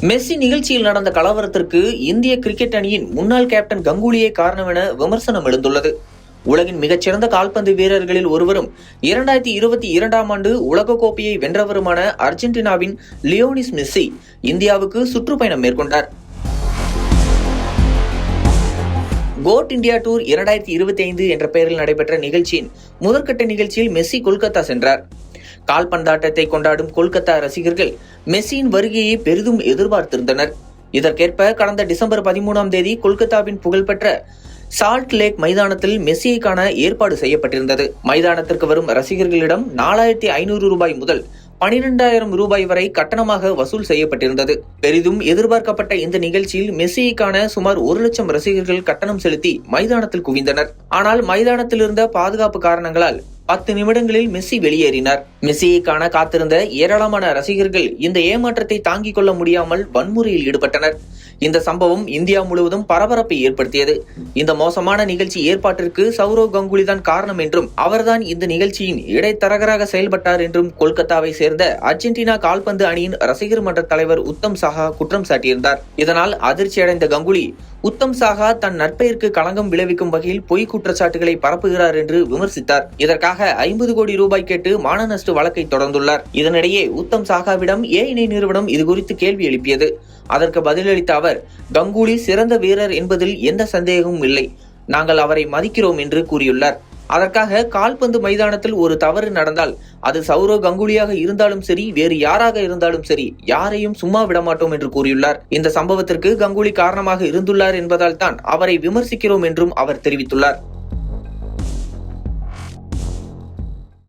Messi நிகழ்ச்சியில் நடந்த கலவரத்திற்கு இந்திய கிரிக்கெட் அணியின் முன்னாள் கேப்டன் கங்குலியே காரணம் என விமர்சனம் எழுந்துள்ளது. உலகின் மிகச்சிறந்த கால்பந்து வீரர்களில் ஒருவரும் 2022ஆம் ஆண்டு உலகக்கோப்பையை வென்றவருமான அர்ஜென்டினாவின் லியோனிஸ் மெஸ்ஸி இந்தியாவுக்கு சுற்றுப்பயணம் மேற்கொண்டார். கோட் இந்தியா டூர் 2025 என்ற பெயரில் நடைபெற்ற நிகழ்ச்சியின் முதற்கட்ட நிகழ்ச்சியில் மெஸ்ஸி கொல்கத்தா சென்றார். கால்பந்தாட்டத்தை கொண்டாடும் கொல்கத்தா ரசிகர்கள் மெஸ்ஸியின் வருகையை பெரிதும் எதிர்பார்த்திருந்தனர். இதற்கேற்ப கடந்த டிசம்பர் 13ஆம் தேதி கொல்கத்தாவின் புகழ்பெற்ற சால்ட் லேக் மைதானத்தில் மெஸ்ஸியை காண ஏற்பாடு செய்யப்பட்டிருந்தது. மைதானத்திற்கு வரும் ரசிகர்களிடம் 4500 ரூபாய் முதல் 12000 ரூபாய் வரை கட்டணமாக வசூல் செய்யப்பட்டிருந்தது. பெரிதும் எதிர்பார்க்கப்பட்ட இந்த நிகழ்ச்சியில் மெஸ்ஸியை காண சுமார் 1 லட்சம் ரசிகர்கள் கட்டணம் செலுத்தி மைதானத்தில் குவிந்தனர். ஆனால் மைதானத்தில் இருந்த பாதுகாப்பு காரணங்களால் 10 நிமிடங்களில் மெஸ்ஸி வெளியேறினார். மெஸ்ஸியை காண காத்திருந்த ஏராளமான ரசிகர்கள் இந்த ஏமாற்றத்தை தாங்கிக் கொள்ள முடியாமல் வன்முறையில் ஈடுபட்டனர். இந்த சம்பவம் இந்தியா முழுவதும் பரபரப்பை ஏற்படுத்தியது. இந்த மோசமான நிகழ்ச்சி ஏற்பாட்டிற்கு சௌரவ் கங்குலி தான் காரணம் என்றும் அவர்தான் இந்த நிகழ்ச்சியின் இடைத்தரகராக செயல்பட்டார் என்றும் கொல்கத்தாவை சேர்ந்த அர்ஜென்டினா கால்பந்து அணியின் ரசிகர் மன்ற தலைவர் உத்தம் சாஹா குற்றம் சாட்டியிருந்தார். இதனால் அதிர்ச்சியடைந்த கங்குலி உத்தம் சாஹா தன் நற்பெயருக்கு களங்கம் விளைவிக்கும் வகையில் பொய் குற்றச்சாட்டுகளை பரப்புகிறார் என்று விமர்சித்தார். இதற்காக 50 கோடி ரூபாய் கேட்டு மான நஷ்ட வழக்கை தொடர்ந்துள்ளார். இதனிடையே உத்தம் சாஹாவிடம் ஏ நிறுவனம் இதுகுறித்து கேள்வி எழுப்பியது. அதற்கு பதிலளித்த அவர், கங்குலி சிறந்த வீரர் என்பதில் எந்த சந்தேகமும் இல்லை, நாங்கள் அவரை மதிக்கிறோம் என்று கூறியுள்ளார். அதற்காக கால்பந்து மைதானத்தில் ஒரு தவறு நடந்தால் அது சௌரவ் கங்குலியாக இருந்தாலும் சரி, வேறு யாராக இருந்தாலும் சரி, யாரையும் சும்மா விடமாட்டோம் என்று கூறியுள்ளார். இந்த சம்பவத்திற்கு கங்குலி காரணமாக இருந்துள்ளார் என்பதால் தான் அவரை விமர்சிக்கிறோம் என்றும் அவர் தெரிவித்துள்ளார்.